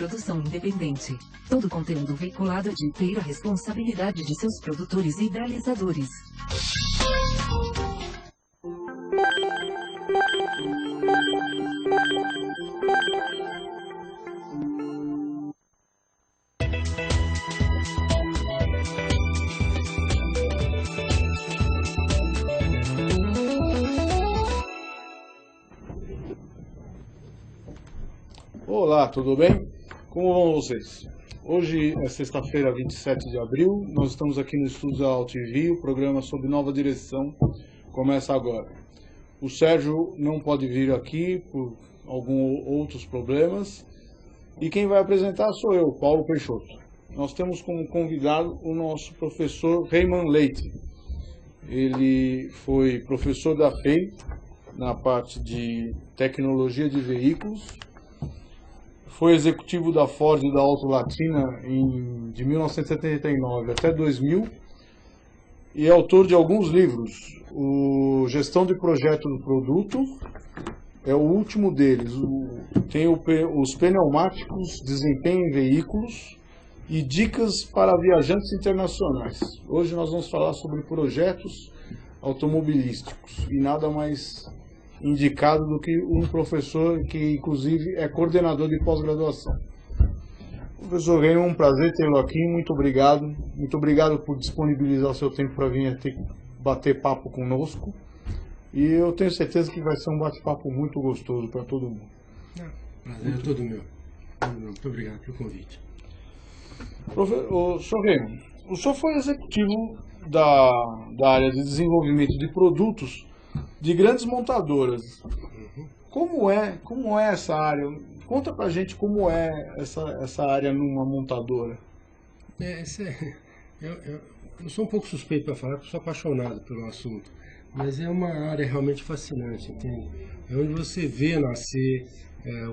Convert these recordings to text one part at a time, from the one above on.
produção independente. Todo conteúdo veiculado é de inteira responsabilidade de seus produtores e idealizadores. Olá, tudo bem? Como vão vocês? Hoje é sexta-feira, 27 de abril, nós estamos aqui no estúdio da AltV, o programa Sob Nova Direção começa agora. O Sérgio não pode vir aqui por alguns outros problemas e quem vai apresentar sou eu, Paulo Peixoto. Nós temos como convidado o nosso professor Raymond Leite. Ele foi professor da FEI na parte de tecnologia de veículos. Foi executivo da Ford e da Auto Latina de 1979 até 2000 e é autor de alguns livros. O Gestão de Projeto do Produto é o último deles. Tem os pneumáticos, desempenho em veículos e dicas para viajantes internacionais. Hoje nós vamos falar sobre projetos automobilísticos e nada mais indicado do que um professor que inclusive é coordenador de pós-graduação. Professor Raymond, um prazer tê-lo aqui, muito obrigado por disponibilizar o seu tempo para vir aqui bater papo conosco e eu tenho certeza que vai ser um bate-papo muito gostoso para todo mundo. Prazer é todo meu. Muito obrigado pelo convite. Professor Raymond, o senhor foi executivo da área de desenvolvimento de produtos de grandes montadoras. Como é essa área? Conta pra gente como é essa área numa montadora. Eu sou um pouco suspeito para falar, porque sou apaixonado pelo assunto. Mas é uma área realmente fascinante, entende? É onde você vê nascer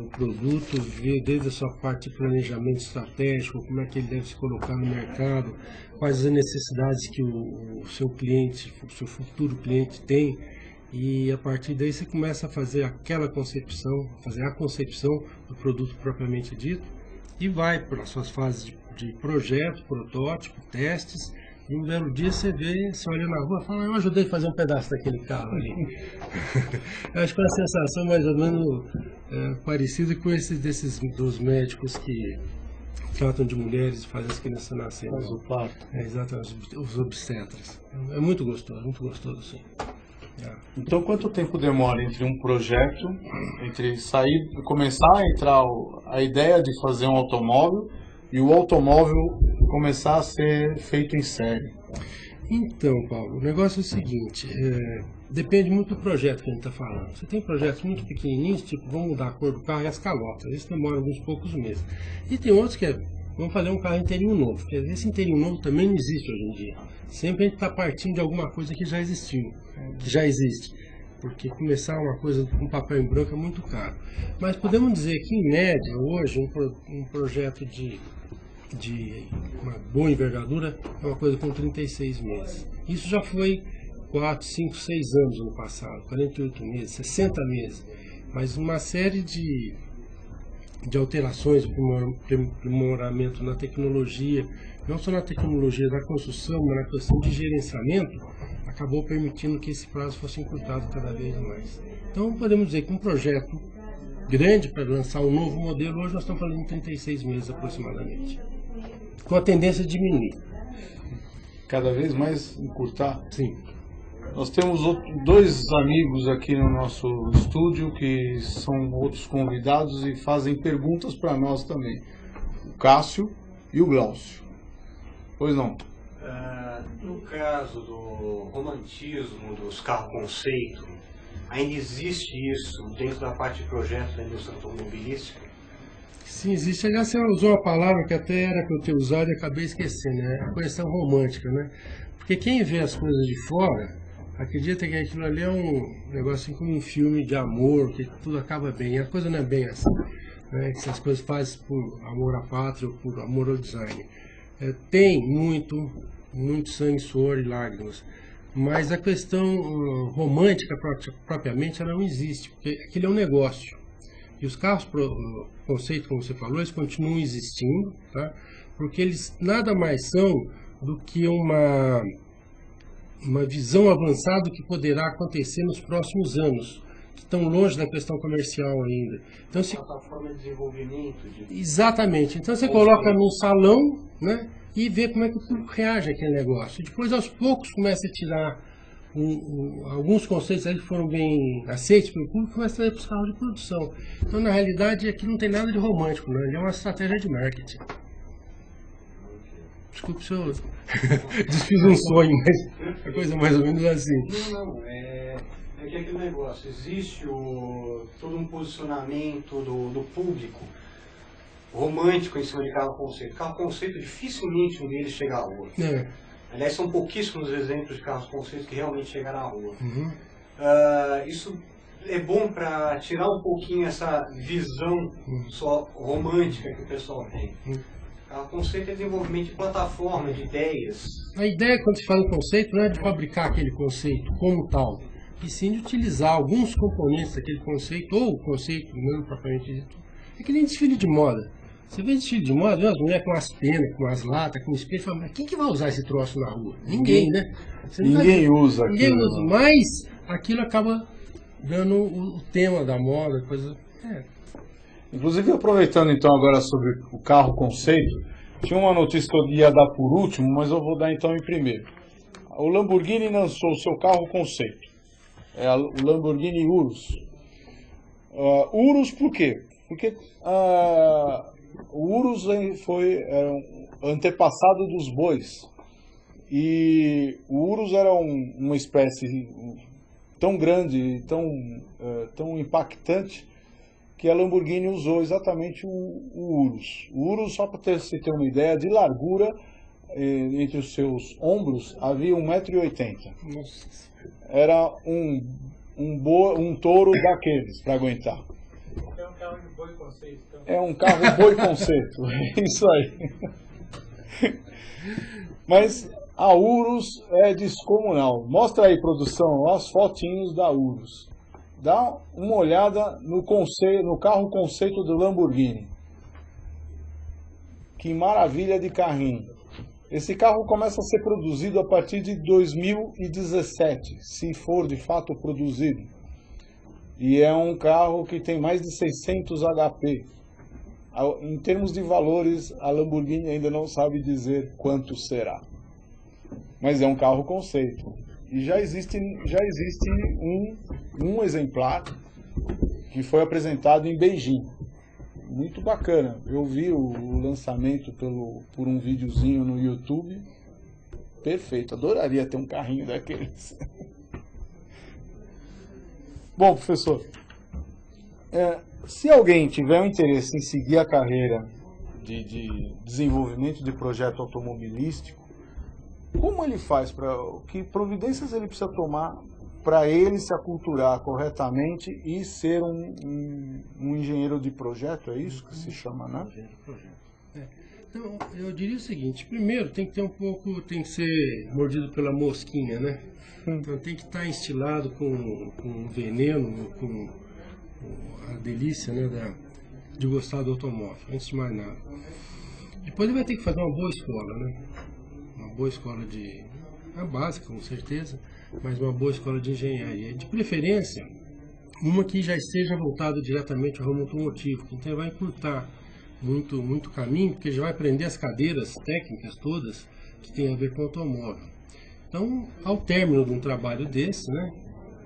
o produto, vê desde a sua parte de planejamento estratégico, como é que ele deve se colocar no mercado, quais as necessidades que o seu cliente, o seu futuro cliente tem. E a partir daí você começa a fazer aquela concepção, fazer a concepção do produto propriamente dito e vai para as suas fases de projeto, protótipo, testes. E um belo dia você olha na rua e fala, eu ajudei a fazer um pedaço daquele carro ali. Eu acho que é uma sensação mais ou menos parecida com dos médicos que tratam de mulheres e fazem as crianças nascerem. Faz o parto. Exatamente, os obstetras. É muito gostoso sim. Então, quanto tempo demora entre um projeto, entre começar a entrar a ideia de fazer um automóvel e o automóvel começar a ser feito em série? Então, Paulo, o negócio é o seguinte, depende muito do projeto que a gente está falando. Você tem projetos muito pequenininhos, tipo, vamos mudar a cor do carro e as calotas, isso demora alguns poucos meses. E tem outros que vamos fazer um carro inteirinho novo, porque esse inteirinho novo também não existe hoje em dia. Sempre a gente está partindo de alguma coisa que já existiu, que já existe. Porque começar uma coisa com papel em branco é muito caro. Mas podemos dizer que, em média, hoje, um projeto de uma boa envergadura é uma coisa com 36 meses. Isso já foi 4, 5, 6 anos no passado, 48 meses, 60 meses. Mas uma série de alterações, aprimoramento na tecnologia, não só na tecnologia da construção, mas na questão de gerenciamento, acabou permitindo que esse prazo fosse encurtado cada vez mais. Então podemos dizer que um projeto grande para lançar um novo modelo, hoje nós estamos falando de 36 meses aproximadamente, com a tendência a diminuir. Cada vez mais encurtar? Sim. Nós temos dois amigos aqui no nosso estúdio que são outros convidados e fazem perguntas para nós também. O Cássio e o Glaucio. Pois não? No caso do romantismo dos carros conceito, ainda existe isso dentro da parte de projeto da indústria automobilística? Sim, existe. Aliás, você usou uma palavra que até era para eu ter usado e acabei esquecendo, né? A questão romântica, né? Porque quem vê as coisas de fora acredita que aquilo ali é um negócio assim como um filme de amor, que tudo acaba bem. E a coisa não é bem assim, né? Que as coisas fazem por amor à pátria ou por amor ao design. Tem muito sangue, suor e lágrimas. Mas a questão romântica propriamente ela não existe, porque aquilo é um negócio. E os carros conceito, como você falou, eles continuam existindo, tá? Porque eles nada mais são do que uma visão avançada do que poderá acontecer nos próximos anos, que estão longe da questão comercial ainda. Então, plataforma de desenvolvimento. Exatamente. Então você coloca num salão, né, e vê como é que o público reage àquele negócio. E depois, aos poucos, começa a tirar alguns conceitos aí que foram bem aceitos pelo público, começa a trazer para os carros de produção. Então, na realidade, aqui não tem nada de romântico, né? Ele é uma estratégia de marketing. Desculpe se eu desfiz um sonho, mas a coisa é mais ou menos assim. Não, é que aquele negócio, existe todo um posicionamento do público romântico em cima de carro conceito. Carro conceito, dificilmente um deles chega à rua. Aliás, são pouquíssimos exemplos de carros conceito que realmente chegaram à rua. Isso é bom para tirar um pouquinho essa visão só romântica que o pessoal tem. O conceito é desenvolvimento de plataforma, de ideias. A ideia, quando se fala em conceito, não é de fabricar aquele conceito como tal, e sim de utilizar alguns componentes daquele conceito, ou o conceito não propriamente dito. É que nem desfile de moda. Você vê desfile de moda, as mulheres com as penas, com as latas, com espelho, fala, mas quem que vai usar esse troço na rua? Ninguém, né? Ninguém usa aquilo. Ninguém usa, mas aquilo acaba dando o tema da moda, coisa... Inclusive, aproveitando então agora sobre o carro conceito, tinha uma notícia que eu ia dar por último, mas eu vou dar então em primeiro. O Lamborghini lançou o seu carro conceito, o Lamborghini Urus. Urus por quê? Porque o Urus foi um antepassado dos bois, e o Urus era uma espécie tão grande, tão impactante, que a Lamborghini usou exatamente o Urus. O Urus, só para se ter uma ideia, de largura, entre os seus ombros, havia 1,80 m. Era um touro daqueles, para aguentar. É um carro de boi conceito. Então. É um carro boi conceito, isso aí. Mas a Urus é descomunal. Mostra aí, produção, as fotinhos da Urus. Dá uma olhada no carro conceito do Lamborghini. Que maravilha de carrinho. Esse carro começa a ser produzido a partir de 2017, se for de fato produzido. E é um carro que tem mais de 600 HP. Em termos de valores, a Lamborghini ainda não sabe dizer quanto será. Mas é um carro conceito. E já existe um exemplar que foi apresentado em Beijing. Muito bacana. Eu vi o lançamento por um videozinho no YouTube. Perfeito. Adoraria ter um carrinho daqueles. Bom, professor, se alguém tiver um interesse em seguir a carreira de desenvolvimento de projeto automobilístico, como ele faz? Que providências ele precisa tomar para ele se aculturar corretamente e ser um engenheiro de projeto? É isso que se chama, né? Então, eu diria o seguinte: primeiro tem que ter tem que ser mordido pela mosquinha, né? Então tem que estar instilado com veneno, com a delícia, né, de gostar do automóvel, antes de mais nada. Depois ele vai ter que fazer uma boa escola, né? Uma boa escola básica, com certeza, mas uma boa escola de engenharia. De preferência, uma que já esteja voltada diretamente ao ramo automotivo, que então vai encurtar muito caminho, porque já vai aprender as cadeiras técnicas todas que tem a ver com o automóvel. Então, ao término de um trabalho desse, né,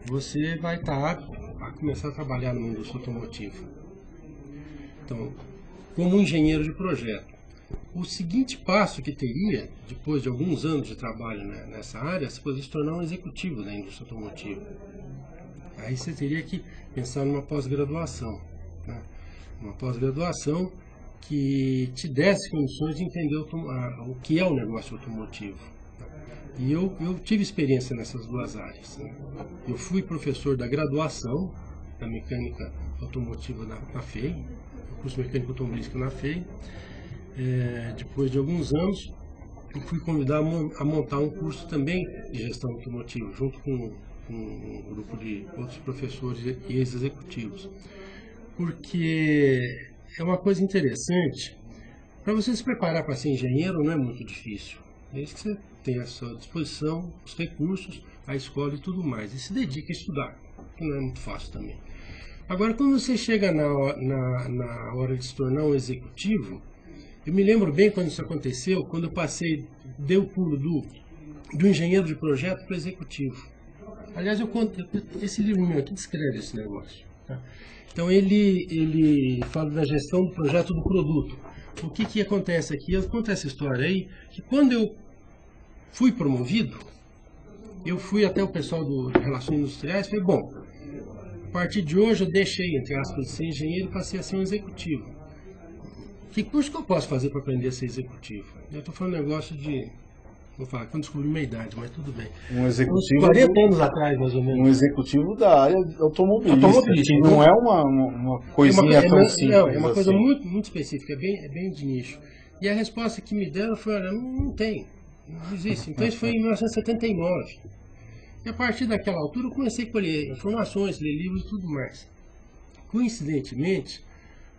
você vai estar apto a começar a trabalhar no mundo automotivo. Então, como engenheiro de projeto, o seguinte passo que teria, depois de alguns anos de trabalho, né, nessa área, você poderia se tornar um executivo da indústria automotiva. Aí você teria que pensar numa pós-graduação, né? Uma pós-graduação que te desse condições de entender o que é o negócio automotivo. E eu tive experiência nessas duas áreas, né? Eu fui professor da graduação da mecânica automotiva na FEI, curso mecânico automobilístico na FEI. Depois de alguns anos, eu fui convidado a montar um curso também de gestão automotiva, junto com um grupo de outros professores e ex-executivos. porque é uma coisa interessante. Para você se preparar para ser engenheiro não é muito difícil. Desde que você tenha à sua disposição os recursos, a escola e tudo mais. E se dedique a estudar, que não é muito fácil também. Agora, quando você chega na hora de se tornar um executivo, eu me lembro bem quando isso aconteceu, quando eu dei o pulo do engenheiro de projeto para o executivo. Aliás, eu conto, esse livro meu aqui descreve esse negócio. Tá? Então, ele fala da gestão do projeto do produto. O que acontece aqui? Eu conto essa história aí, que quando eu fui promovido, eu fui até o pessoal de Relações Industriais e falei, bom, a partir de hoje eu deixei, entre aspas, de ser engenheiro e passei a ser um executivo. Que curso que eu posso fazer para aprender a ser executivo? Eu estou falando um negócio de... Vou falar que eu descobri minha idade, mas tudo bem. Um executivo... 40 anos atrás, mais ou menos. Um executivo da área automobilística. Que não é uma coisinha tão simples. Não, é uma coisa assim. muito específica, é bem de nicho. E a resposta que me deram foi, olha, não tem, não existe. Então isso foi em 1979. E a partir daquela altura eu comecei a colher informações, ler livros e tudo mais. Coincidentemente,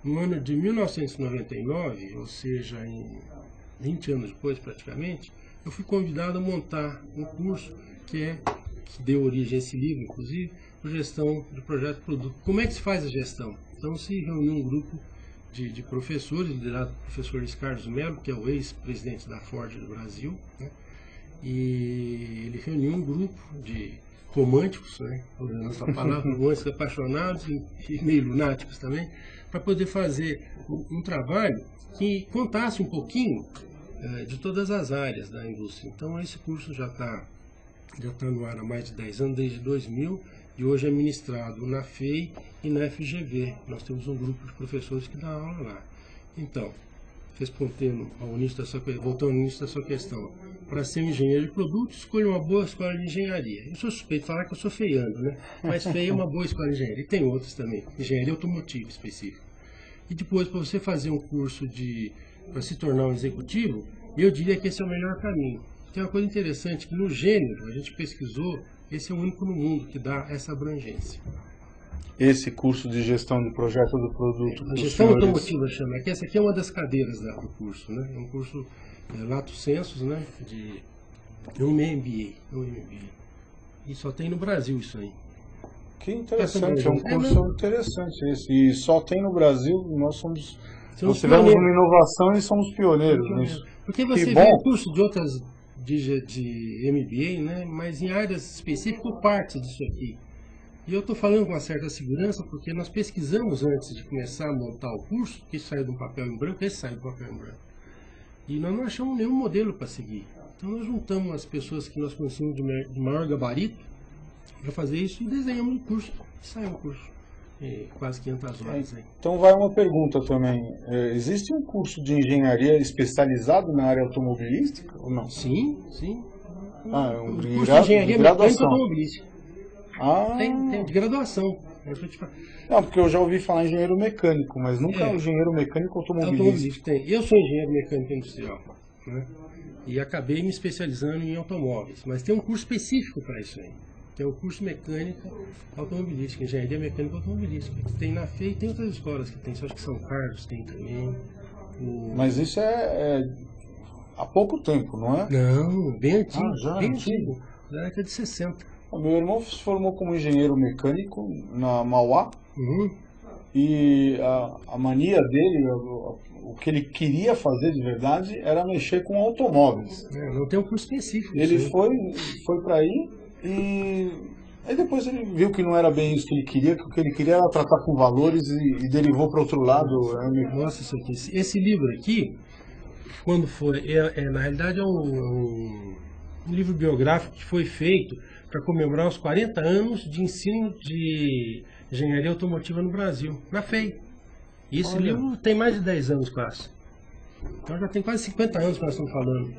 no ano de 1999, ou seja, em 20 anos depois praticamente, eu fui convidado a montar um curso que deu origem a esse livro, inclusive, de gestão de projeto de produto. Como é que se faz a gestão? Então se reuniu um grupo de professores, liderado pelo professor Luiz Carlos Melo, que é o ex-presidente da Ford do Brasil, né? E ele reuniu um grupo de românticos, né? Essa palavra, românticos apaixonados e meio lunáticos também, para poder fazer um trabalho que contasse um pouquinho de todas as áreas da indústria. Então esse curso já está no ar há mais de 10 anos, desde 2000, e hoje é ministrado na FEI e na FGV. Nós temos um grupo de professores que dá aula lá. Então, voltando ao início da sua questão, para ser um engenheiro de produto, escolha uma boa escola de engenharia. Eu sou suspeito de falar que eu sou feiando, né? Mas FEI é uma boa escola de engenharia. E tem outras também, engenharia automotiva específica. E depois, para você fazer um curso para se tornar um executivo, eu diria que esse é o melhor caminho. Tem uma coisa interessante, que no gênero, a gente pesquisou, esse é o único no mundo que dá essa abrangência. Esse curso de gestão de projeto do produto. A gestão automotiva chama, que essa aqui é uma das cadeiras do curso, né? É um curso lato sensus, né? É um MBA. E só tem no Brasil isso aí. Que interessante, é um curso interessante esse. E só tem no Brasil, nós tivemos uma inovação e somos pioneiros nisso. Porque você vê o curso de outras de MBA, né? Mas em áreas específicas, parte disso aqui. E eu estou falando com uma certa segurança porque nós pesquisamos antes de começar a montar o curso, que saiu de um papel em branco, esse saiu do papel em branco. E nós não achamos nenhum modelo para seguir. Então nós juntamos as pessoas que nós conhecemos de maior gabarito para fazer isso e desenhamos o curso. E saiu o curso. Quase 500 horas. Então vai uma pergunta também. Existe um curso de engenharia especializado na área automobilística ou não? Sim. Um curso de engenharia mecânica automobilística. Tem de graduação. Não, porque eu já ouvi falar em engenheiro mecânico, mas nunca engenheiro mecânico automobilístico. Eu sou engenheiro mecânico industrial, né? E acabei me especializando em automóveis, mas tem um curso específico para isso aí. Tem o curso mecânica automobilística, engenharia mecânica automobilística. Tem na FEI e tem outras escolas que tem, só acho que São Carlos tem também. Mas isso é há pouco tempo, não é? Não, bem antigo. Bem antigo. Da década de 60. Meu irmão se formou como engenheiro mecânico na Mauá. E a mania dele, o que ele queria fazer de verdade era mexer com automóveis. Não tem um curso específico. Ele foi para aí e aí depois ele viu que não era bem isso que ele queria, que o que ele queria era tratar com valores e derivou para outro lado. Nossa, esse livro aqui, quando foi, na realidade é um livro biográfico que foi feito para comemorar os 40 anos de ensino de engenharia automotiva no Brasil, na FEI. E esse livro tem mais de 10 anos quase. Então já tem quase 50 anos que nós estamos falando.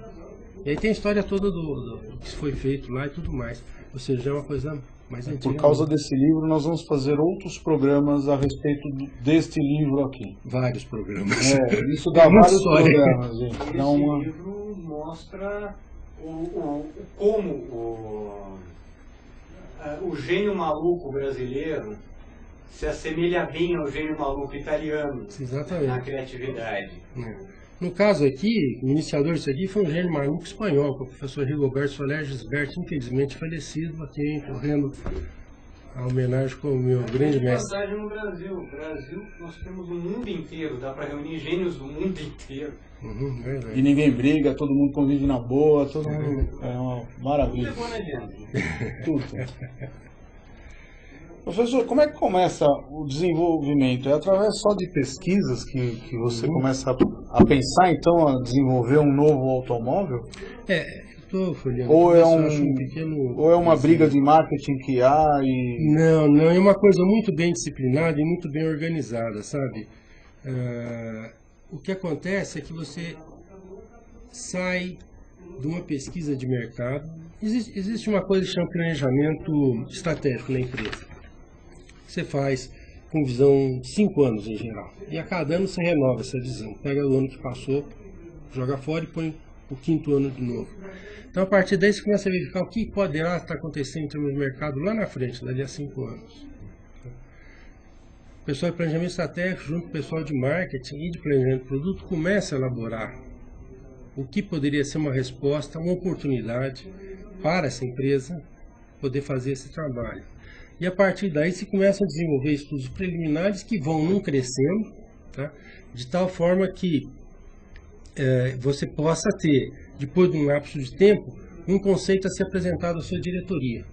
E aí tem a história toda do que foi feito lá e tudo mais. Ou seja, é uma coisa mais antiga. Por causa desse livro, nós vamos fazer outros programas a respeito deste livro aqui. Vários programas. Isso dá vários programas, gente. Esse livro mostra como o gênio maluco brasileiro se assemelha bem ao gênio maluco italiano. Exatamente. Na criatividade. No caso aqui, o iniciador disso aqui foi um gênio maluco espanhol, o professor Rigoberto Soler Gisbert, infelizmente falecido, a quem correndo a homenagem com o meu grande mestre. Vantagem no Brasil. No Brasil nós temos o mundo inteiro, dá para reunir gênios do mundo inteiro. E ninguém briga, todo mundo convive na boa, todo mundo é uma maravilha. Tudo é bom, né, gente? Tudo. Professor, como é que começa o desenvolvimento? É através só de pesquisas que você começa a pensar, então, a desenvolver um novo automóvel? Estou folheando. Ou é, ou é uma assim, briga de marketing que há e... Não, é uma coisa muito bem disciplinada e muito bem organizada, sabe? O que acontece é que você sai de uma pesquisa de mercado. Existe uma coisa que chama planejamento estratégico na empresa. Você faz com visão 5 anos em geral. E a cada ano você renova essa visão. Pega o ano que passou, joga fora e põe o 5º ano de novo. Então a partir daí você começa a verificar o que poderá estar acontecendo em termos de mercado lá na frente, dali a 5 anos. O pessoal de planejamento estratégico, junto com o pessoal de marketing e de planejamento de produto, começa a elaborar o que poderia ser uma resposta, uma oportunidade para essa empresa poder fazer esse trabalho. E a partir daí se começa a desenvolver estudos preliminares que vão crescendo, tá? De tal forma que você possa ter, depois de um lapso de tempo, um conceito a ser apresentado à sua diretoria.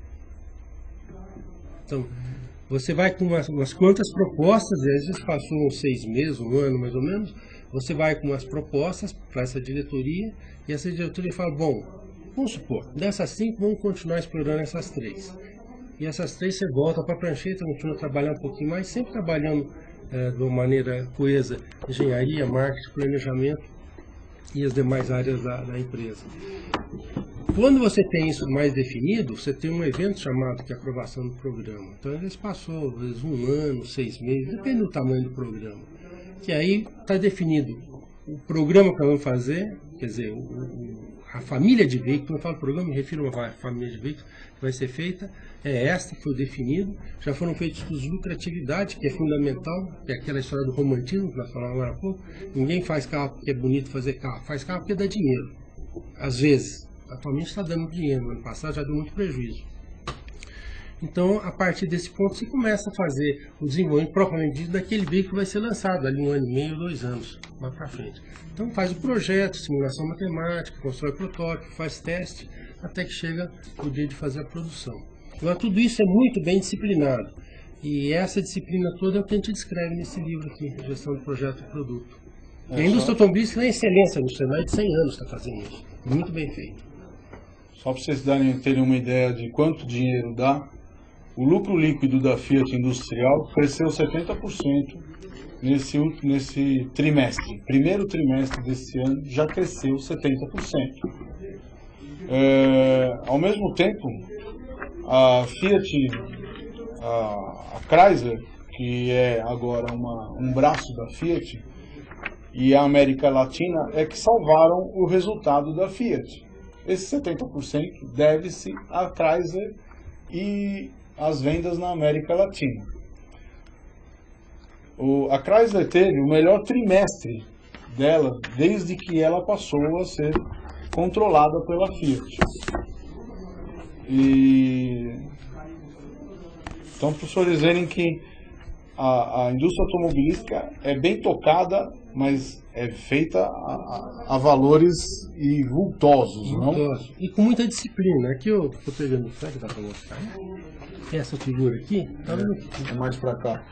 Então, você vai com umas quantas propostas, e às vezes passou uns 6 meses, um ano mais ou menos, você vai com umas propostas para essa diretoria, e essa diretoria fala, bom, vamos supor, dessas 5 vamos continuar explorando essas 3. E essas 3 você volta para a prancheta, continua trabalhando um pouquinho mais, sempre trabalhando de uma maneira coesa, engenharia, marketing, planejamento e as demais áreas da empresa. Quando você tem isso mais definido, você tem um evento chamado que é a aprovação do programa. Então, às vezes passou, às vezes 1 ano, 6 meses, depende do tamanho do programa. Que aí está definido o programa que nós vamos fazer, quer dizer, a família de veículos, quando eu falo programa, me refiro a uma família de veículos que vai ser feita, é esta que foi definido. Já foram feitos estudos de lucratividade, que é fundamental, que é aquela história do romantismo que nós falamos agora há pouco. Ninguém faz carro porque é bonito fazer carro, faz carro porque dá dinheiro. Às vezes, atualmente está dando dinheiro, no ano passado já deu muito prejuízo. Então, a partir desse ponto, você começa a fazer o desenvolvimento propriamente dito daquele veículo que vai ser lançado ali 1 ano e meio, 2 anos, lá para frente. Então, faz o projeto, simulação matemática, constrói protótipo, faz teste, até que chega o dia de fazer a produção. Então, tudo isso é muito bem disciplinado. E essa disciplina toda é o que a gente descreve nesse livro aqui, Gestão de Projeto e Produto. E a indústria automobilística é excelência no cenário de 100 anos está fazendo isso. Muito bem feito. Só para vocês terem uma ideia de quanto dinheiro dá, o lucro líquido da Fiat Industrial cresceu 70% nesse trimestre. Primeiro trimestre desse ano já cresceu 70%. Ao mesmo tempo, a Fiat, a Chrysler, que é agora um braço da Fiat, e a América Latina é que salvaram o resultado da Fiat. Esse 70% deve-se à Chrysler e às vendas na América Latina. A Chrysler teve o melhor trimestre dela desde que ela passou a ser controlada pela Fiat. Então, professores verem que a indústria automobilística é bem tocada, mas é feita a valores vultosos, não? E com muita disciplina. Aqui eu estou pegando, será que dá para mostrar? Essa figura aqui, é mais para cá.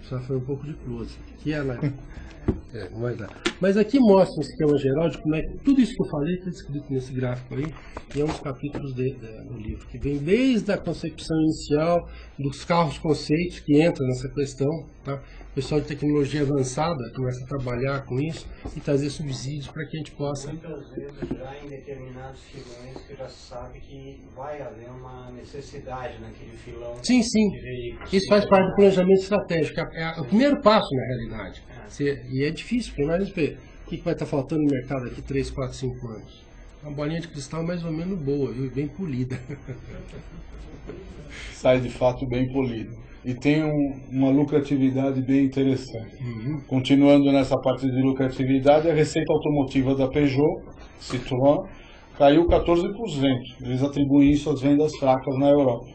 Só foi um pouco de close. Aqui ela não vai dar. Mas aqui mostra um esquema geral de como é que tudo isso que eu falei está descrito nesse gráfico aí, e é um dos capítulos do livro, que vem desde a concepção inicial dos carros conceitos que entra nessa questão, tá? O pessoal de tecnologia avançada começa a trabalhar com isso e trazer subsídios para que a gente possa... Muitas vezes já em determinados filões que já se sabe que vai haver uma necessidade naquele filão. Sim. De veículos. Isso faz parte do planejamento estratégico. É o primeiro passo, na realidade. E é difícil, porque imagina o que vai estar faltando no mercado aqui 3, 4, 5 anos. Uma bolinha de cristal mais ou menos boa, viu? Bem polida. Sai de fato bem polido. E tem uma lucratividade bem interessante. Continuando nessa parte de lucratividade, a receita automotiva da Peugeot, Citroën, caiu 14%. Eles atribuem isso às vendas fracas na Europa,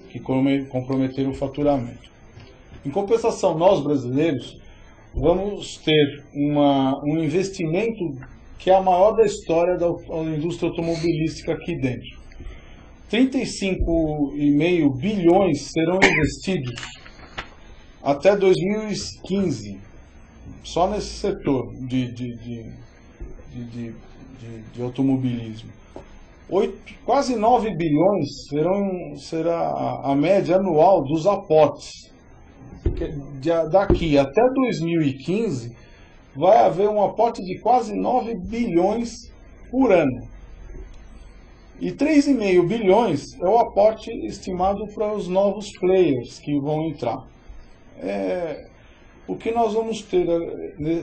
que comprometeram o faturamento. Em compensação, nós brasileiros vamos ter um investimento que é a maior da história da indústria automobilística aqui dentro. 35,5 bilhões serão investidos até 2015, só nesse setor de automobilismo. Quase 9 bilhões será a média anual dos aportes. Daqui até 2015, vai haver um aporte de quase 9 bilhões por ano. E 3,5 bilhões é o aporte estimado para os novos players que vão entrar. O que nós vamos ter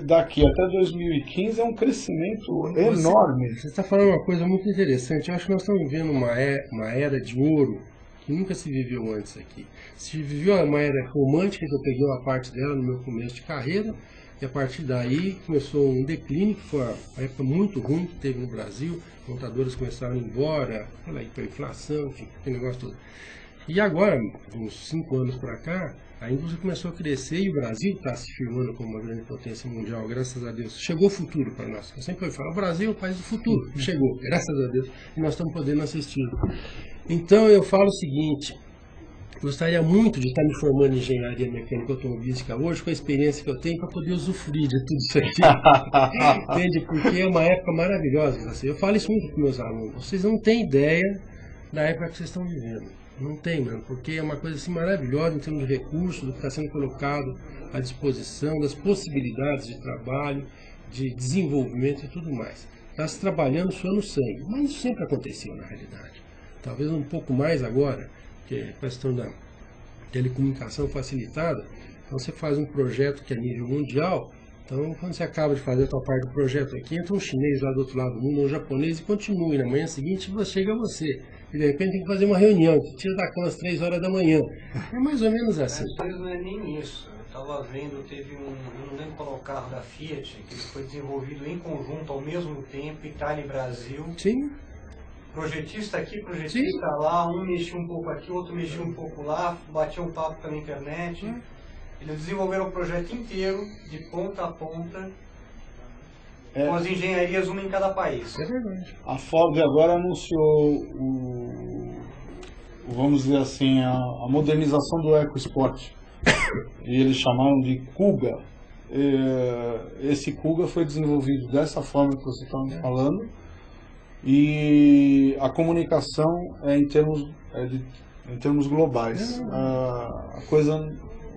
daqui até 2015 é um crescimento enorme. Você está falando uma coisa muito interessante. Eu acho que nós estamos vivendo uma era de ouro que nunca se viveu antes aqui. Se viveu uma era romântica, que eu peguei uma parte dela no meu começo de carreira, e a partir daí começou um declínio, que foi uma época muito ruim que teve no Brasil. Montadoras começaram a ir embora, pela hiperinflação, enfim, aquele negócio todo. E agora, uns 5 anos para cá, a indústria começou a crescer e o Brasil está se firmando como uma grande potência mundial, graças a Deus. Chegou o futuro para nós. Eu sempre falo, o Brasil é o país do futuro. Chegou, graças a Deus. E nós estamos podendo assistir. Então eu falo o seguinte, gostaria muito de estar me formando em engenharia mecânica automobilística hoje, com a experiência que eu tenho, para poder usufruir de tudo isso aqui. Entende? Porque é uma época maravilhosa. Assim. Eu falo isso muito com meus alunos. Vocês não têm ideia da época que vocês estão vivendo. Não tem, mano, porque é uma coisa assim maravilhosa em termos de recursos, do que está sendo colocado à disposição, das possibilidades de trabalho, de desenvolvimento e tudo mais. Está se trabalhando suando sangue, mas isso sempre aconteceu na realidade. Talvez um pouco mais agora, que é a questão da telecomunicação facilitada. Então você faz um projeto que é nível mundial, então quando você acaba de fazer a sua parte do projeto aqui, entra um chinês lá do outro lado do mundo, um japonês e continua, e na manhã seguinte chega você. E de repente tem que fazer uma reunião, que tira da cama às 3 horas da manhã. É mais ou menos assim. Às vezes não é nem isso. Eu estava vendo, teve eu não lembro qual é o carro da Fiat, que foi desenvolvido em conjunto ao mesmo tempo, Itália e Brasil. Sim. Projetista aqui, projetista lá, um mexia um pouco aqui, outro mexia um pouco lá, batia um papo pela internet. Eles desenvolveram o projeto inteiro, de ponta a ponta, com as engenharias, uma em cada país. É verdade. A Ford agora anunciou vamos dizer assim, a modernização do EcoSport. E eles chamaram de Kuga. Esse Kuga foi desenvolvido dessa forma que você está me falando. E a comunicação é em termos globais.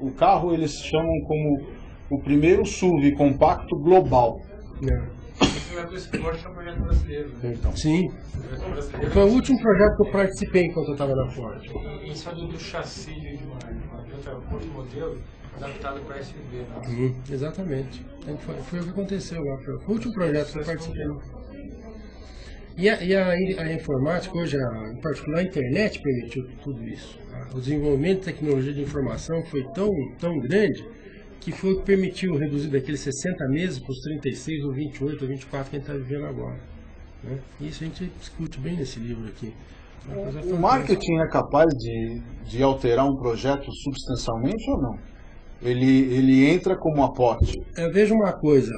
O carro eles chamam como o primeiro SUV compacto global. Esse EcoSport é um projeto brasileiro, né? Então. Sim. Foi o último projeto que eu participei enquanto eu estava na Ford. Em cima do chassi de outro modelo adaptado para SUV. Né? Exatamente. Foi o que aconteceu lá. Foi o último projeto que eu participei. E a informática, hoje, em particular a internet, permitiu tudo isso. O desenvolvimento de tecnologia de informação foi tão grande que foi o que permitiu reduzir daqueles 60 meses para os 36, ou 28, ou 24 que a gente está vivendo agora. Né? Isso a gente discute bem nesse livro aqui. O marketing é capaz de alterar um projeto substancialmente ou não? Ele entra como aporte? Veja uma coisa.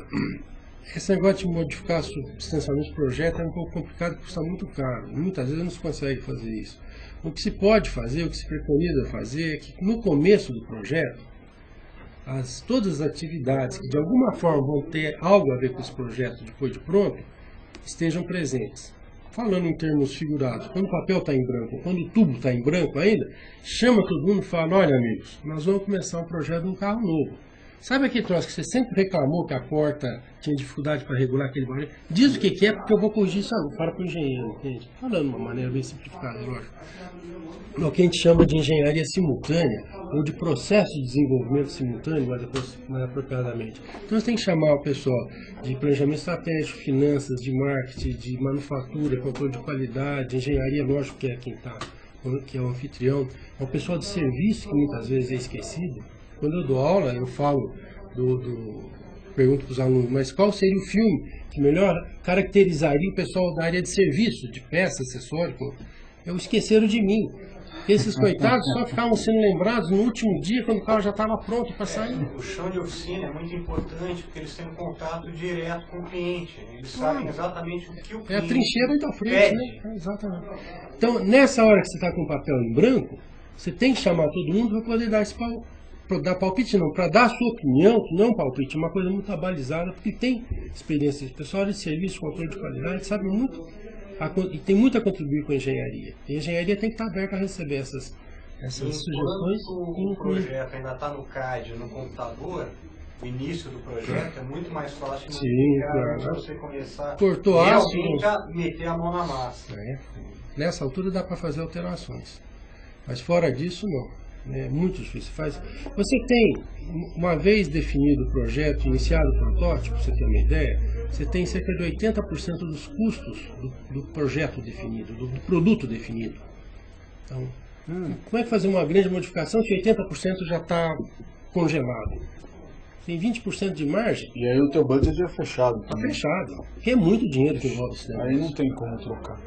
Esse negócio de modificar substancialmente o projeto é um pouco complicado, custa muito caro. Muitas vezes não se consegue fazer isso. O que se pode fazer, o que se preconiza fazer, é que no começo do projeto, todas as atividades que de alguma forma vão ter algo a ver com esse projeto depois de pronto, estejam presentes. Falando em termos figurados, quando o papel está em branco, quando o tubo está em branco ainda, chama todo mundo e fala, olha amigos, nós vamos começar um projeto de um carro novo. Sabe aquele troço que você sempre reclamou que a porta tinha dificuldade para regular aquele barulho? Diz o que é, porque eu vou corrigir isso para o engenheiro, entende? Falando de uma maneira bem simplificada, lógico. É o que a gente chama de engenharia simultânea, ou de processo de desenvolvimento simultâneo, mais apropriadamente. Então você tem que chamar o pessoal de planejamento estratégico, finanças, de marketing, de manufatura, controle de qualidade, engenharia, lógico que é quem está, que é o anfitrião, é o pessoal de serviço que muitas vezes é esquecido. Quando eu dou aula, eu falo, pergunto para os alunos, mas qual seria o filme que melhor caracterizaria o pessoal da área de serviço, de peça, acessório? Eu Esqueceram de Mim. Esses coitados só ficavam sendo lembrados no último dia, quando o carro já estava pronto para sair. O chão de oficina é muito importante, porque eles têm um contato direto com o cliente. Eles sabem exatamente o que o cliente é a trincheira da frente, né? Exatamente. Então, nessa hora que você está com o papel em branco, você tem que chamar todo mundo para poder dar esse dar palpite não, para dar a sua opinião, que não é um palpite, é uma coisa muito abalizada, porque tem experiência. O pessoal de serviço, controle de qualidade, sabe muito, e tem muito a contribuir com a engenharia. E a engenharia tem que estar aberta a receber essas sugestões. Enquanto o projeto ainda está no CAD, no computador, o início do projeto é muito mais fácil de você começar realmente a meter a mão na massa. Nessa altura dá para fazer alterações, mas fora disso não. É muito difícil. Você tem, uma vez definido o projeto, iniciado o protótipo, para você ter uma ideia, você tem cerca de 80% dos custos do projeto definido, do produto definido. Então, como é que fazer uma grande modificação se 80% já está congelado? Tem 20% de margem. E aí o teu budget é fechado. Está fechado. Porque é muito dinheiro que envolve isso. Aí não tem como trocar.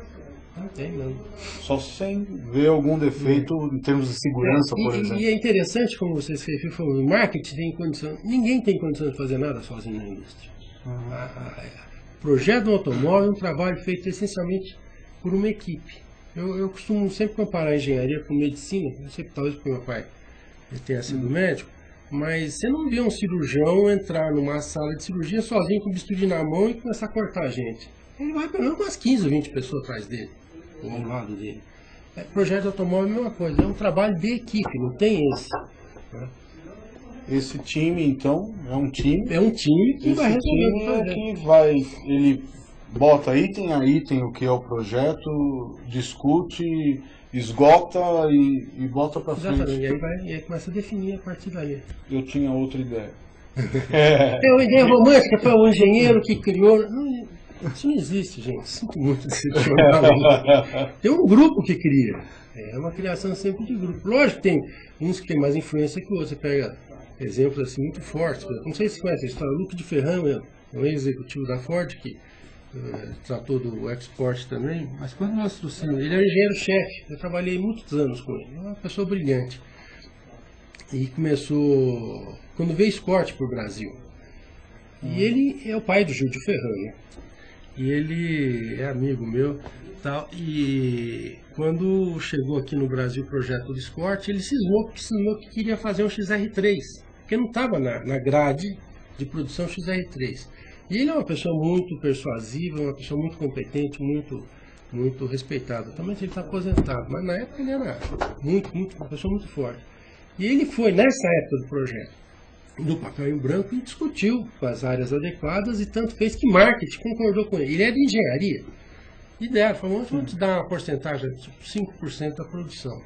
Não tem, não. Só sem ver algum defeito em termos de segurança, por exemplo. E é interessante, como vocês falaram, o marketing tem condição. Ninguém tem condição de fazer nada sozinho na indústria. O projeto do automóvel é um trabalho feito essencialmente por uma equipe. Eu costumo sempre comparar a engenharia com medicina. Eu sei que talvez porque meu pai tenha sido médico, mas você não vê um cirurgião entrar numa sala de cirurgia sozinho com o bisturi na mão e começar a cortar a gente. Ele vai pegando umas 15 ou 20 pessoas atrás dele, ao lado dele. Projeto de automóvel é a mesma coisa, é um trabalho de equipe, não tem esse. Né? Esse time, então, é um time. É um time que vai resolver o projeto. Que vai, ele bota item a item o que é o projeto, discute, esgota e bota para frente. Exatamente, e aí começa a definir a partir daí. Eu tinha outra ideia. É uma ideia romântica, foi um engenheiro que criou. Isso não existe, gente. Sinto muito decepcionar. Tem um grupo que cria. É uma criação sempre de grupo. Lógico que tem uns que tem mais influência que outros. Você pega exemplos assim muito fortes. Não sei se você conhece a história. O Luc de Ferran é um executivo da Ford que tratou do export também. Mas quando nós trouxemos, ele era engenheiro-chefe. Eu trabalhei muitos anos com ele. É uma pessoa brilhante. E começou quando veio Escort para o Brasil. E ele é o pai do Gil de Ferran, né? E ele é amigo meu, tal, e quando chegou aqui no Brasil o projeto do Escort, ele cismou que queria fazer um XR3, porque não estava na grade de produção XR3. E ele é uma pessoa muito persuasiva, uma pessoa muito competente, muito respeitada. Atualmente ele está aposentado, mas na época ele era uma pessoa muito forte. E ele foi, nessa época do projeto, do papel em branco, e discutiu com as áreas adequadas, e tanto fez que marketing concordou com ele. Ele é de engenharia. E deram, falou, vamos te dar uma porcentagem, tipo 5% da produção.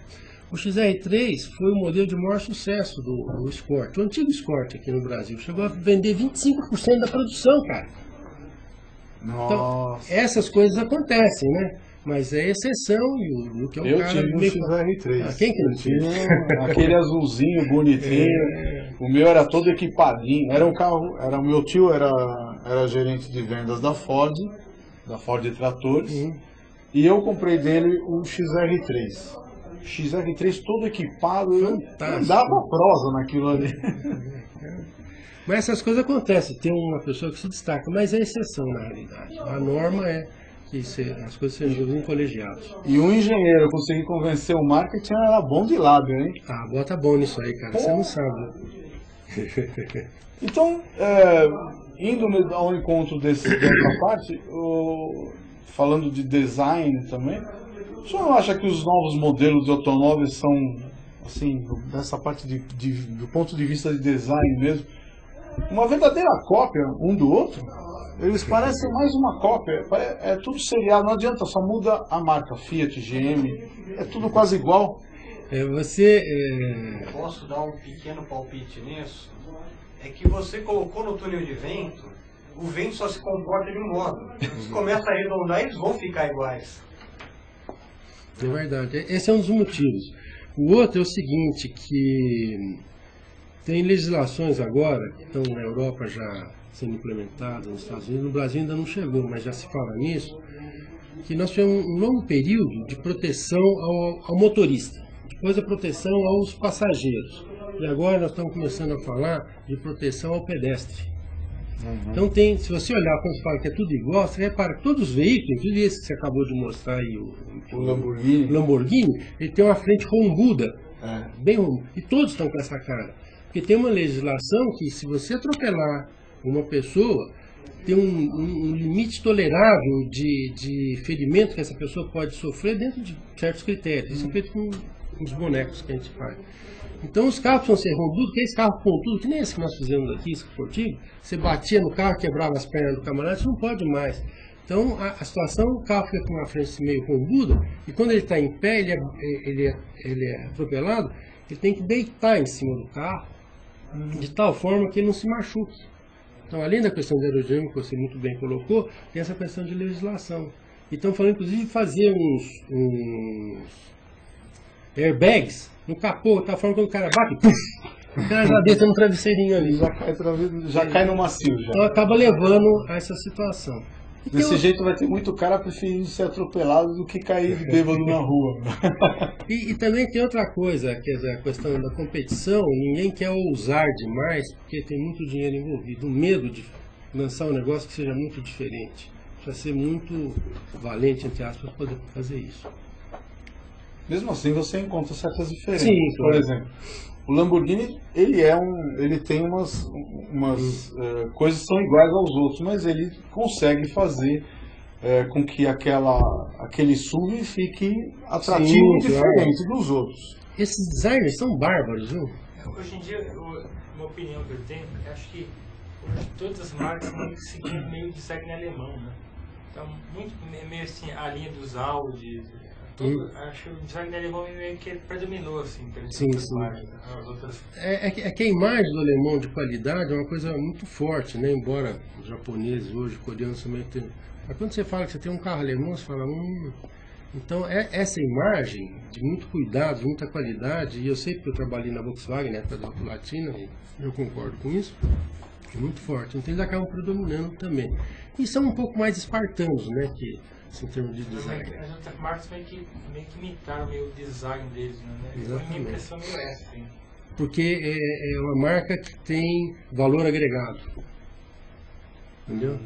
O XR3 foi o modelo de maior sucesso do Escort, o antigo Escort aqui no Brasil. Chegou a vender 25% da produção, cara. Nossa. Então, essas coisas acontecem, né? Mas é exceção, e o Luke é um cara... Eu tive um XR3. Quem que não tinha? Aquele azulzinho, bonitinho. O meu era todo equipadinho. Era um carro... O meu tio era gerente de vendas da Ford Tratores. E eu comprei dele um XR3. XR3 todo equipado. Eu dava prosa naquilo ali. Mas essas coisas acontecem. Tem uma pessoa que se destaca, mas é exceção na realidade. A norma é que as coisas sejam resolvidas em colegiados. E um engenheiro conseguir convencer o marketing era bom de lábio, hein? Ah, bota bom nisso aí, cara. Você não sabe. Então, indo ao encontro dessa parte, falando de design também, o senhor não acha que os novos modelos de automóveis são, assim, dessa parte do ponto de vista de design mesmo, uma verdadeira cópia um do outro. Eles parecem mais uma cópia, é tudo seriado, não adianta, só muda a marca, Fiat, GM, é tudo quase igual. Posso dar um pequeno palpite nisso? É que você colocou no túnel de vento, o vento só se comporta de um modo. Se começa a arredondar, eles vão ficar iguais. É verdade, esse é um dos motivos. O outro é o seguinte, que tem legislações agora, que estão na Europa já sendo implementadas, nos Estados Unidos, no Brasil ainda não chegou, mas já se fala nisso, que nós tivemos um longo período de proteção ao motorista, depois a proteção aos passageiros, e agora nós estamos começando a falar de proteção ao pedestre. Então se você olhar quando você fala que é tudo igual, você repara que todos os veículos, inclusive esse que você acabou de mostrar aí, o Lamborghini, ele tem uma frente rombuda, bem rombuda, e todos estão com essa cara. Porque tem uma legislação que se você atropelar uma pessoa, tem um limite tolerável de ferimento que essa pessoa pode sofrer dentro de certos critérios. Isso é feito com os bonecos que a gente faz. Então os carros precisam ser rombudos, que é esse carro pontudo, que nem esse que nós fizemos aqui, esse esportivo, você batia no carro, quebrava as pernas do camarada, isso não pode mais. Então a situação, o carro fica com uma frente meio rombuda, e quando ele está em pé, ele é atropelado, ele tem que deitar em cima do carro, de tal forma que ele não se machuque. Então, além da questão de aerodinâmica, que você muito bem colocou, tem essa questão de legislação. E estão falando, inclusive, de fazer uns airbags no capô, de tal forma que quando o cara bate, o cara já deita no travesseirinho ali. Já cai no macio. Já. Então, acaba levando a essa situação. Desse jeito vai ter muito cara preferindo ser atropelado do que cair bêbado na rua. E também tem outra coisa, quer dizer, a questão da competição, ninguém quer ousar demais, porque tem muito dinheiro envolvido, o medo de lançar um negócio que seja muito diferente. Precisa ser muito valente, entre aspas, para poder fazer isso. Mesmo assim, você encontra certas diferenças. Sim, por exemplo, o Lamborghini, ele tem umas coisas que são iguais aos outros, mas ele consegue fazer com que aquele SUV fique atrativo e diferente dos outros. Esses designers são bárbaros, viu? Hoje em dia, uma opinião que eu tenho, eu acho que todas as marcas estão seguindo meio design alemão, né? Então, meio assim, a linha dos Audi, acho que o design alemão meio que predominou, assim, pelas outras. É que a imagem do alemão de qualidade é uma coisa muito forte, né? Embora os japoneses hoje, coreanos também tenham. Mas quando você fala que você tem um carro alemão, você fala, Então, essa imagem de muito cuidado, de muita qualidade, e eu sei porque eu trabalhei na Volkswagen, na época da Auto Latina, e eu concordo com isso, é muito forte. Então, eles acabam predominando também. E são um pouco mais espartanos, né? Que, assim, em termos de design. As outras marcas meio que imitaram meio o design deles, né? Exatamente. A minha impressão meio essa, assim. Porque é uma marca que tem valor agregado. Entendeu?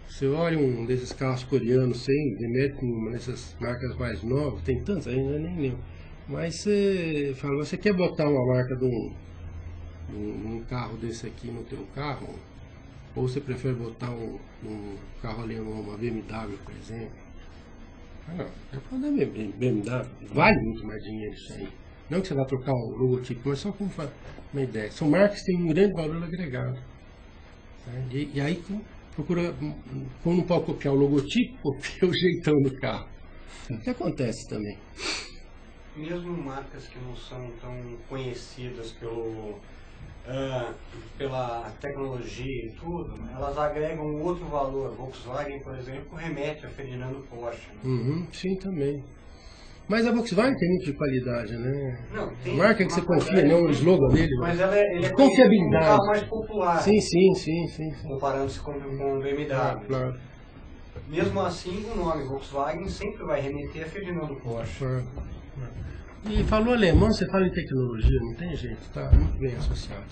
Você olha um desses carros coreanos sem demérito nenhuma, nessas marcas mais novas, tem tantas aí, não é nem lembro. Mas você fala, você quer botar uma marca de um carro desse aqui no teu carro? Ou você prefere botar um carro alemão, uma BMW, por exemplo? Não, é para dar BMW, vale muito mais dinheiro isso aí. Não que você vai trocar o logotipo, mas só como uma ideia. São marcas que têm um grande valor agregado. Tá? E aí procura, como não pode copiar o logotipo, copia o jeitão do carro. O que acontece também? Mesmo marcas que não são tão conhecidas pela tecnologia e tudo, elas agregam um outro valor. Volkswagen, por exemplo, remete a Ferdinando Porsche. Sim, também. Mas a Volkswagen tem muito de qualidade, né? Não, tem. A marca que você confia, não o slogan dele. Mas ele é confiabilidade. Um carro mais popular. Sim. Comparando-se com o BMW. Claro. Mesmo assim, o nome Volkswagen sempre vai remeter a Ferdinando Porsche. E falou alemão, você fala em tecnologia, não tem jeito, tá muito bem associado.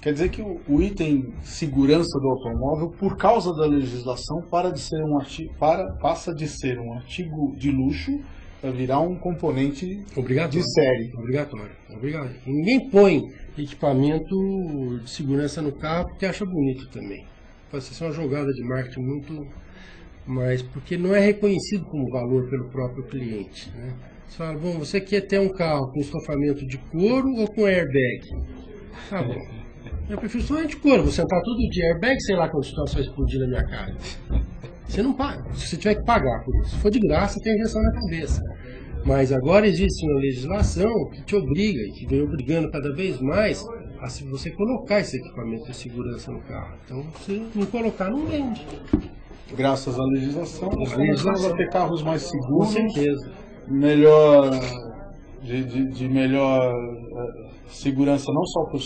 Quer dizer que o item segurança do automóvel, por causa da legislação, passa de ser um artigo de luxo para virar um componente de série. Obrigatório. E ninguém põe equipamento de segurança no carro porque acha bonito também. Pode ser uma jogada de marketing muito... Mas porque não é reconhecido como valor pelo próprio cliente, né? Você fala, bom, você quer ter um carro com estofamento de couro ou com airbag? Tá bom. Eu prefiro somente couro, vou sentar todo dia, airbag, sei lá quantas situações vai explodir na minha cara. Você não paga, se você tiver que pagar por isso. Se for de graça, tem injeção na cabeça. Mas agora existe uma legislação que te obriga, e que vem obrigando cada vez mais a você colocar esse equipamento de segurança no carro. Então, se não colocar, não vende. Graças à legislação, nós começamos a ter carros mais Com seguros, certeza. melhor, de melhor segurança não só para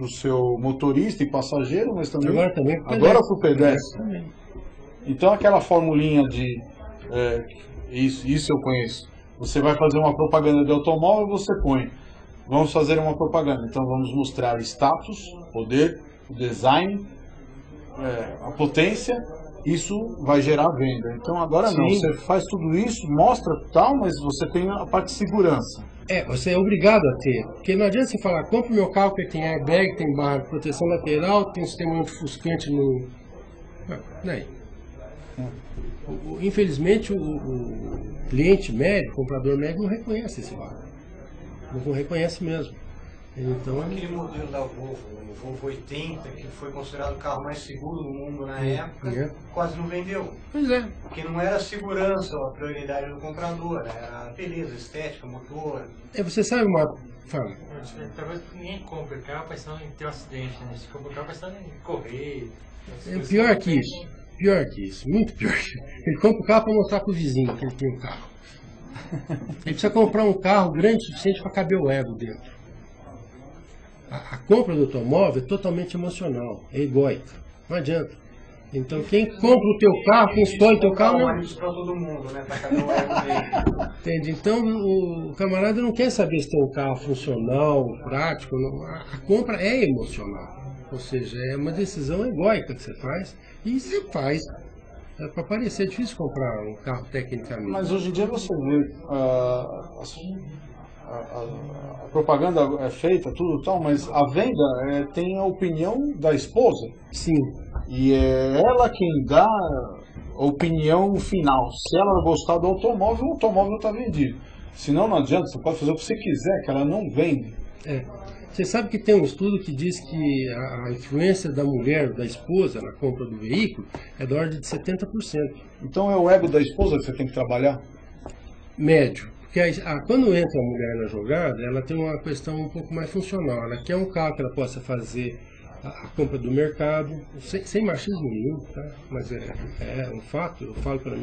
o seu motorista e passageiro, mas também Agora também para o pedestre. Também. Então aquela formulinha de isso eu conheço. Você vai fazer uma propaganda de automóvel, você põe. Vamos fazer uma propaganda. Então vamos mostrar o status, poder, o design, a potência. Isso vai gerar venda. Então agora não. Sim. Você faz tudo isso, mostra tal, mas você tem a parte de segurança. Você é obrigado a ter. Porque não adianta você falar, compre meu carro que tem airbag, tem barra de proteção lateral, tem sistema antifuscante no... Não é. Infelizmente o cliente médio, o comprador médio não reconhece esse barro. Não reconhece mesmo. Então, aquele modelo da Volvo, o Volvo 80, que foi considerado o carro mais seguro do mundo na época, quase não vendeu. Pois é. Porque não era a segurança a prioridade do comprador, era a beleza, estética, motor. Você sabe uma... Fala. Talvez ninguém compre carro pensando em ter um acidente, né? Se compra carro pensando em correr. Pior que isso. Pior que isso. Muito pior. Ele compra o carro para mostrar para o vizinho que ele tem um carro. Ele precisa comprar um carro grande o suficiente para caber o ego dentro. A compra do automóvel é totalmente emocional, é egóica, não adianta. Então quem compra o teu carro, quem escolhe o teu carro... Não é para todo mundo, né? Para caber o ego dele. Entende? Então o camarada não quer saber se tem um carro funcional, prático, não. A compra é emocional. Ou seja, é uma decisão egóica que você faz, e você faz. Para parecer difícil comprar um carro tecnicamente. Mas hoje em dia você vê a propaganda é feita, tudo tal, mas a venda tem a opinião da esposa. Sim. E é ela quem dá a opinião final. Se ela gostar do automóvel, o automóvel está vendido. Senão não adianta, você pode fazer o que você quiser, que ela não vende. Você sabe que tem um estudo que diz que a influência da mulher, da esposa, na compra do veículo é da ordem de 70%. Então é o ego da esposa que você tem que trabalhar? Médio. Porque quando entra a mulher na jogada, ela tem uma questão um pouco mais funcional. Ela quer um carro que ela possa fazer a compra do mercado, sem machismo nenhum, tá? Mas é um fato, eu falo para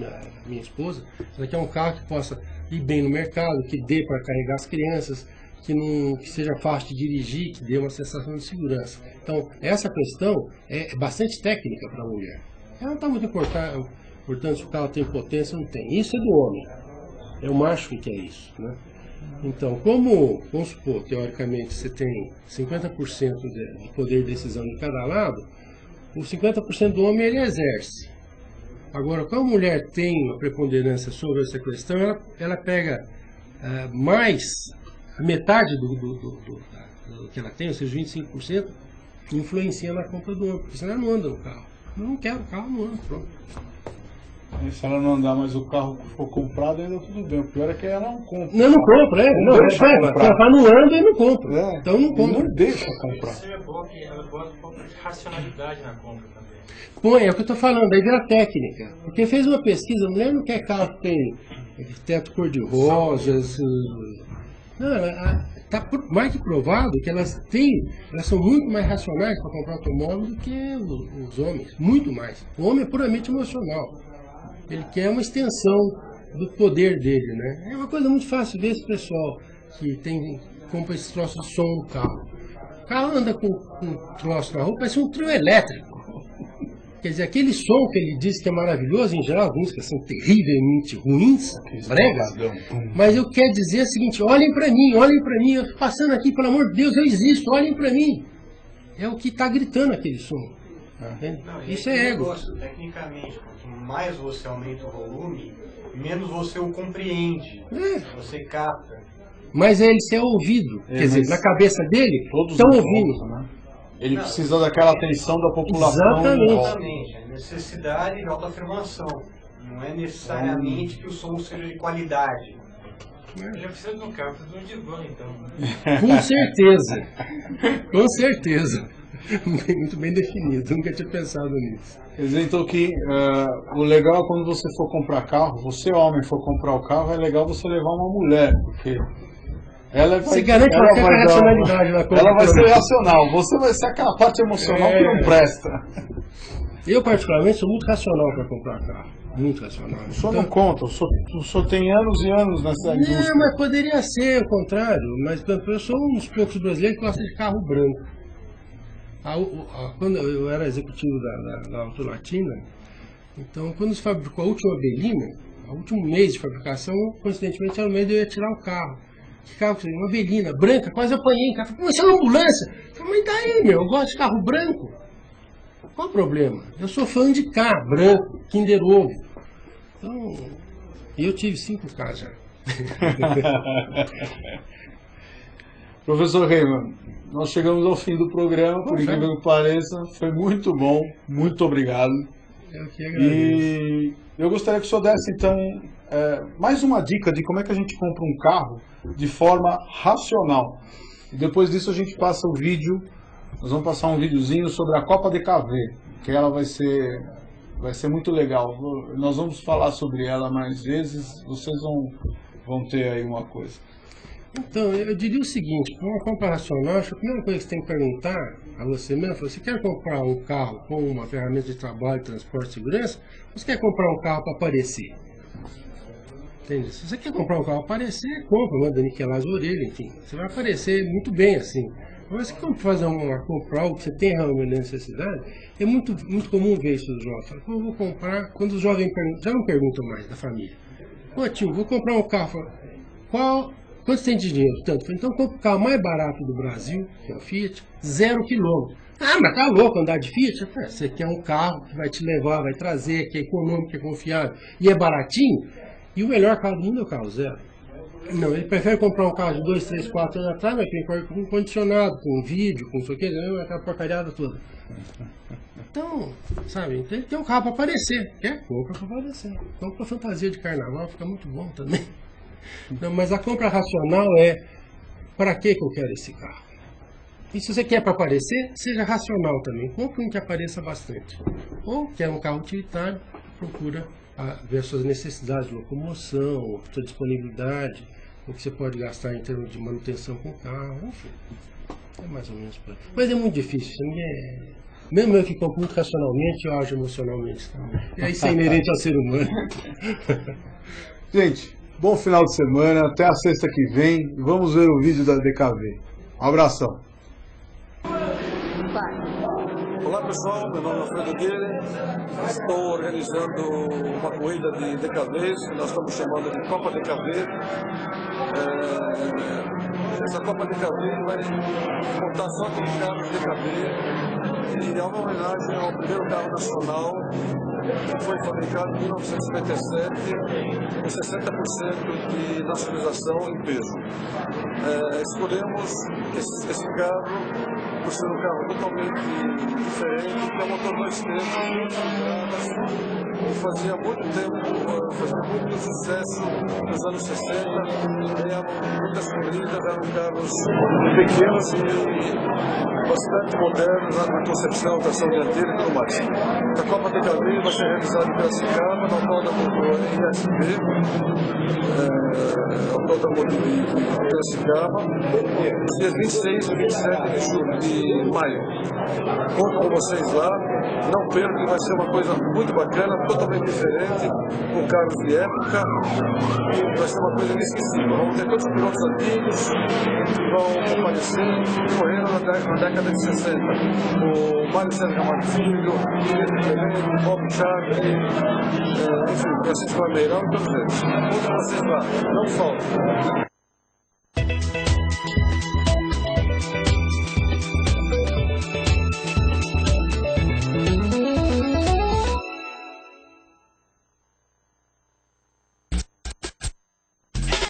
minha esposa, ela quer um carro que possa ir bem no mercado, que dê para carregar as crianças, que seja fácil de dirigir, que dê uma sensação de segurança. Então, essa questão é bastante técnica para a mulher. Ela não está muito importante se o carro tem potência ou não tem. Isso é do homem. É o macho que quer isso, né? Então, vamos supor, teoricamente, você tem 50% de poder de decisão de cada lado, os 50% do homem ele exerce. Agora, quando a mulher tem uma preponderância sobre essa questão, ela pega mais a metade do que ela tem, ou seja, 25%, influencia na compra do homem, porque senão ela não anda no carro. Eu não quero o carro, não ando, pronto. E se ela não andar, mas o carro for comprado, ainda tudo bem. O pior é que ela não compra. Não compra, Não anda e não compra. Então não compra. Não deixa comprar. Isso é bom que ela bota um pouco de racionalidade na compra também. Põe, é o que eu estou falando, aí vira técnica. Porque fez uma pesquisa, a mulher não quer carro que tem teto cor-de-rosa. Não, está mais que provado que elas são muito mais racionais para comprar automóvel do que os homens. Muito mais. O homem é puramente emocional. Ele quer uma extensão do poder dele, né? É uma coisa muito fácil ver esse pessoal que compra esse troço de som no carro. O carro anda com um troço na rua, parece um trio elétrico. Quer dizer, aquele som que ele diz que é maravilhoso, em geral, as músicas são terrivelmente ruins, bregas, mas eu quero dizer o seguinte, olhem para mim, eu estou passando aqui, pelo amor de Deus, eu existo, olhem para mim. É o que está gritando aquele som. Não, isso é ego. Negócio, tecnicamente, quanto mais você aumenta o volume, menos você o compreende, você capta. Mas ele é ouvido, quer dizer, na cabeça dele, estão ouvindo. Né? Ele precisa daquela atenção da população. Exatamente. A necessidade de autoafirmação. Não é necessariamente que o som seja de qualidade. Já precisa de um carro, precisa de um divã, então. Com certeza. Com certeza. Muito bem definido, nunca tinha pensado nisso. Quer dizer, então, que o legal é quando você for comprar carro, você homem for comprar o carro, é legal você levar uma mulher, porque ela vai, você garante ela qualquer vai racionalidade na compra. ela vai ser racional, você vai ser aquela parte emocional que não presta. Eu, particularmente, sou muito racional para comprar carro. Muito racional. O senhor não conta, o senhor tem anos e anos nessa indústria. Não, mas poderia ser o contrário. Mas por exemplo, eu sou um dos poucos brasileiros que gosta de carro branco. Quando eu era executivo da Auto Latina, então quando se fabricou a última Belina, o último mês de fabricação, coincidentemente era o mês de eu ia tirar o carro. Que carro que uma Belina branca, quase apanhei em casa. Falei, isso é uma ambulância. Eu falei, mas daí, meu, eu gosto de carro branco. Qual o problema? Eu sou fã de carro branco, Kinder Ovo. Então, eu tive 5K já. Professor Reimann, nós chegamos ao fim do programa, por incrível que pareça, foi muito bom, muito obrigado. Eu que agradeço. E eu gostaria que o senhor desse, então, mais uma dica de como é que a gente compra um carro de forma racional. E depois disso a gente passa o vídeo, nós vamos passar um videozinho sobre a Copa DKV, que ela vai ser muito legal. Nós vamos falar sobre ela mais vezes, vocês vão ter aí uma coisa. Então, eu diria o seguinte, para uma compra racional, acho que a primeira coisa que você tem que perguntar a você mesmo, você quer comprar um carro com uma ferramenta de trabalho, transporte e segurança, ou você quer comprar um carro para aparecer? Entende? Se você quer comprar um carro para aparecer, compra, manda niquelar as orelhas, enfim, você vai aparecer muito bem assim. Mas se você fazer comprar algo que você tem realmente necessidade, é muito comum ver isso dos jovens. Eu vou comprar, quando os jovens já não perguntam mais da família. Pô tio, vou comprar um carro, quanto você tem de dinheiro? Tanto. Então compra o carro mais barato do Brasil, que é o Fiat, 0 km. Ah, mas tá louco andar de Fiat? Você quer um carro que vai te levar, vai trazer, que é econômico, que é confiável e é baratinho? E o melhor carro do mundo é o carro zero. Não, ele prefere comprar um carro de 2, 3, 4 anos atrás, mas tem com condicionado, com vídeo, com isso aqui, aquela porcariada toda. Então, sabe, tem que ter um carro para aparecer. Compra para aparecer. Compra fantasia de carnaval, fica muito bom também. Não, mas a compra racional é, para que eu quero esse carro? E se você quer para aparecer, seja racional também. Compre um que apareça bastante. Ou quer um carro utilitário, procura ver as suas necessidades de locomoção, sua disponibilidade, o que você pode gastar em termos de manutenção com o carro, enfim. É mais ou menos por aí. Mas é muito difícil. Mesmo eu que compro muito racionalmente, eu acho emocionalmente também. É isso é inerente ao ser humano. Gente, bom final de semana, até a sexta que vem. Vamos ver o vídeo da DKV. Um abração. Olá pessoal, meu nome é Alfredo Guerre, estou organizando uma corrida de DKVs, que nós estamos chamando de Copa DKV. Essa Copa DKV vai contar só com carros DKV e é uma homenagem ao primeiro carro nacional que foi fabricado em 1957 com 60% de nacionalização em peso. Escolhemos esse carro por ser um carro totalmente diferente, que é um motor 2 tempos, que fazia muito sucesso nos anos 60, ganhava muitas corridas, eram carros pequenos e bastante modernos na concepção, tração dianteira e tudo mais. A Copa DKV vai ser realizada em Piracicaba, no Autódromo ISB, Autódromo de Piracicaba, nos dias 26 e 27 de maio. Conto com vocês lá, não percam, vai ser uma coisa muito bacana, totalmente diferente, com carros de época, e vai ser uma coisa inesquecível. Vamos ter todos os pilotos antigos que vão aparecer correndo na década de 60. O Mário Sérgio Camargo Filho, o Bob Charlie, enfim, o Francisco Almeirão e todos eles. Conto com vocês lá, não faltem.